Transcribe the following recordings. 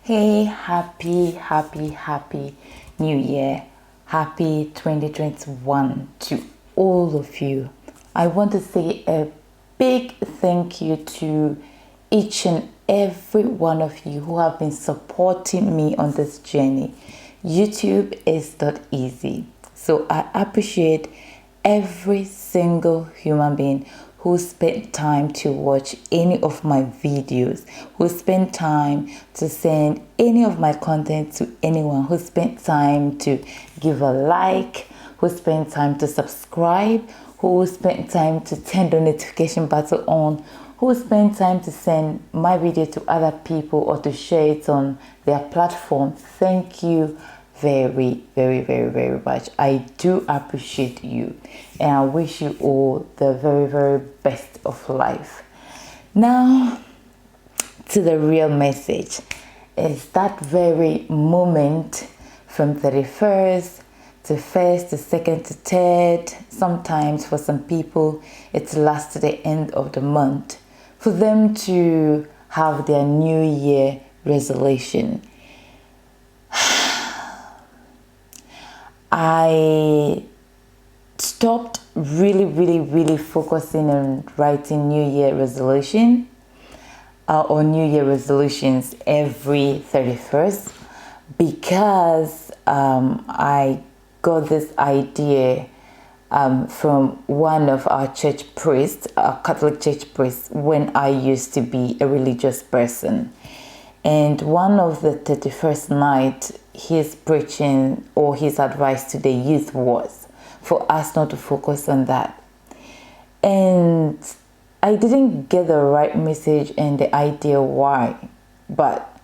Hey, happy new year. Happy 2021 to all of you. I want to say a big thank you to each and every one of you who have been supporting me on this journey. YouTube is not easy. So I appreciate every single human being who spent time to watch any of my videos, who spent time to send any of my content to anyone, who spent time to give a like, who spent time to subscribe, who spent time to turn the notification button on, who spent time to send my video to other people or to share it on their platform. Thank you very much. I do appreciate you, and I wish you all the very best of life. Now to the real message. Is that very moment from 31st to 1st to 2nd to 3rd. Sometimes for some people it lasts to the end of the month, for them to have their new year resolution. I stopped really focusing on writing New Year resolution or New Year resolutions every 31st because I got this idea from one of our church priests, a Catholic church priest, when I used to be a religious person. And one of the 31st night, his preaching or his advice to the youth was for us not to focus on that. And I didn't get the right message and the idea why. But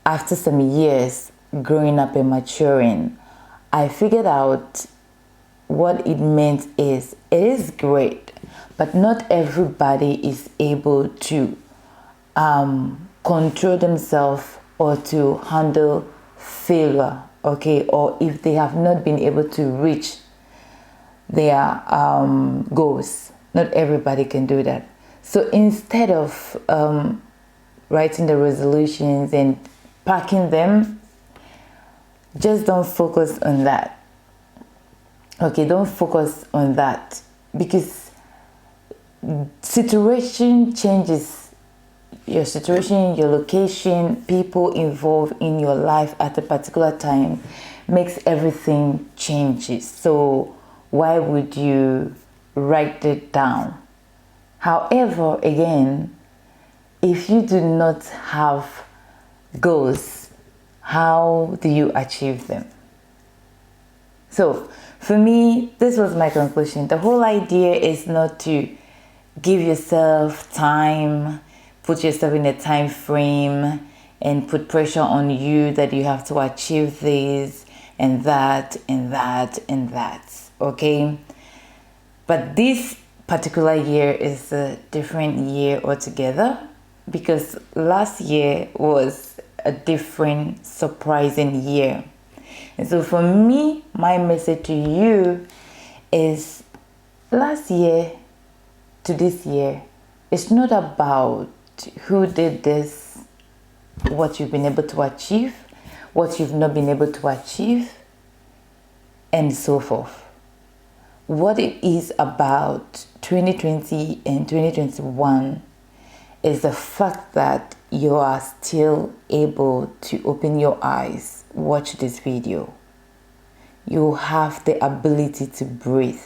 after some years growing up and maturing, I figured out what it meant is it is great, but not everybody is able to control themselves or to handle failure, okay, or if they have not been able to reach their goals. Not everybody can do that. So instead of writing the resolutions and packing them, just don't focus on that. Okay, don't focus on that, because situation changes. Your situation, your location, people involved in your life at a particular time makes everything changes. So why would you write it down? However, again, if you do not have goals, how do you achieve them? So for me, this was my conclusion. The whole idea is not to give yourself time, put yourself in a time frame and put pressure on you that you have to achieve this and that and that and that, okay? But this particular year is a different year altogether, because last year was a different, surprising year. And so for me, my message to you is last year to this year, it's not about who did this, what you've been able to achieve, what you've not been able to achieve, and so forth. What it is about 2020 and 2021 is the fact that you are still able to open your eyes, watch this video. You have the ability to breathe.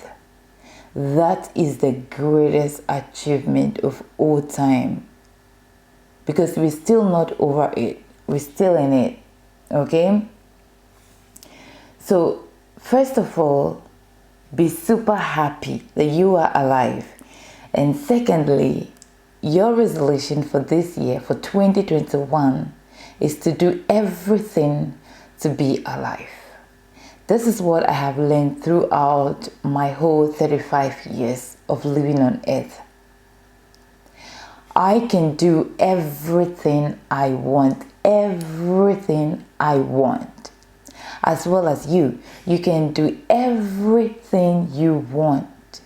That is the greatest achievement of all time, because we're still not over it. We're still in it, okay? So first of all, be super happy that you are alive. And secondly, your resolution for this year, for 2021, is to do everything to be alive. This is what I have learned throughout my whole 35 years of living on earth. I can do everything I want, as well as you. You can do everything you want,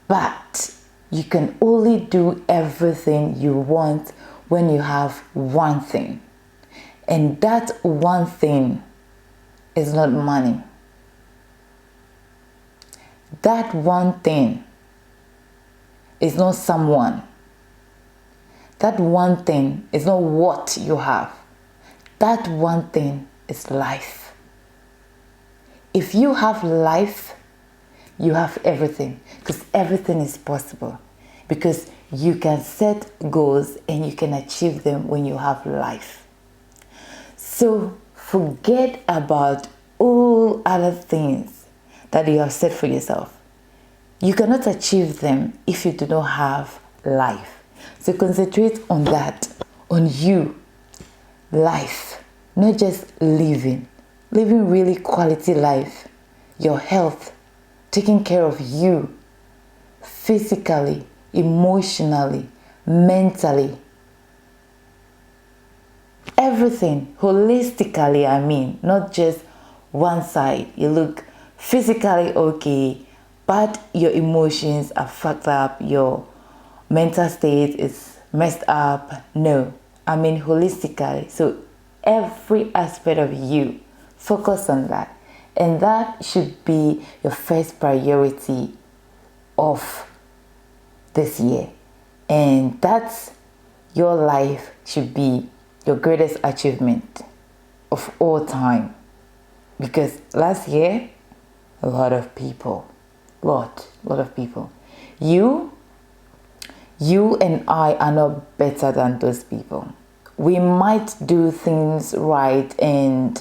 but you can only do everything you want when you have one thing. And that one thing is not money. That one thing is not someone. That one thing is not what you have. That one thing is life. If you have life, you have everything, because everything is possible. Because you can set goals and you can achieve them when you have life. So forget about all other things that you have set for yourself. You cannot achieve them if you do not have life. So concentrate on that, on you, life, not just living really quality life, your health, taking care of you, physically, emotionally, mentally, everything, holistically, I mean, not just one side. You look physically okay, but your emotions are fucked up, your mental state is messed up. No, I mean holistically. So every aspect of you, focus on that. And that should be your first priority of this year. And that's your life should be your greatest achievement of all time. Because last year, a lot of people, lot of people. You and I are not better than those people. We might do things right and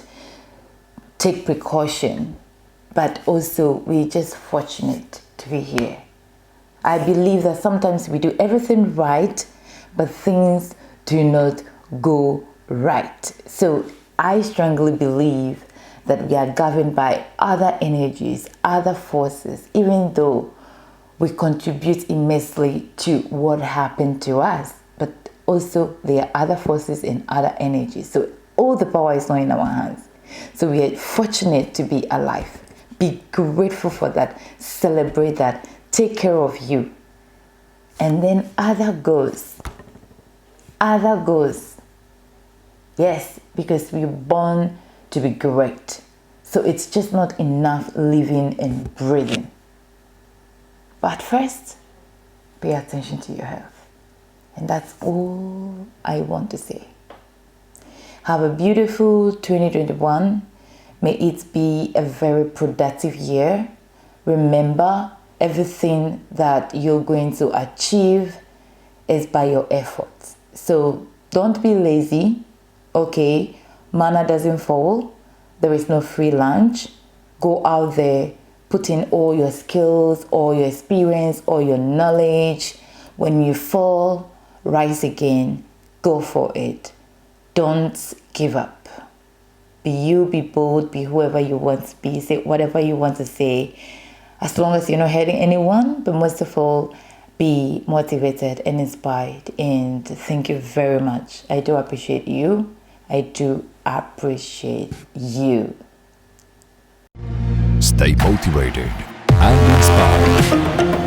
take precaution, but also we're just fortunate to be here. I believe that sometimes we do everything right, but things do not go right. So I strongly believe that we are governed by other energies, other forces, even though we contribute immensely to what happened to us. But also there are other forces and other energies. So all the power is not in our hands. So we are fortunate to be alive. Be grateful for that. Celebrate that. Take care of you. And then other goals. Other goals. Yes, because we're born to be great. So it's just not enough living and breathing. But first, pay attention to your health. And that's all I want to say. Have a beautiful 2021. May it be a very productive year. Remember, everything that you're going to achieve is by your efforts. So don't be lazy. Okay, manna doesn't fall. There is no free lunch. Go out there, put in all your skills, all your experience, all your knowledge. When you fall, rise again. Go for it. Don't give up. Be you, be bold, be whoever you want to be. Say whatever you want to say, as long as you're not hurting anyone. But most of all, be motivated and inspired. And thank you very much. I do appreciate you. I do appreciate you. Stay motivated and inspired.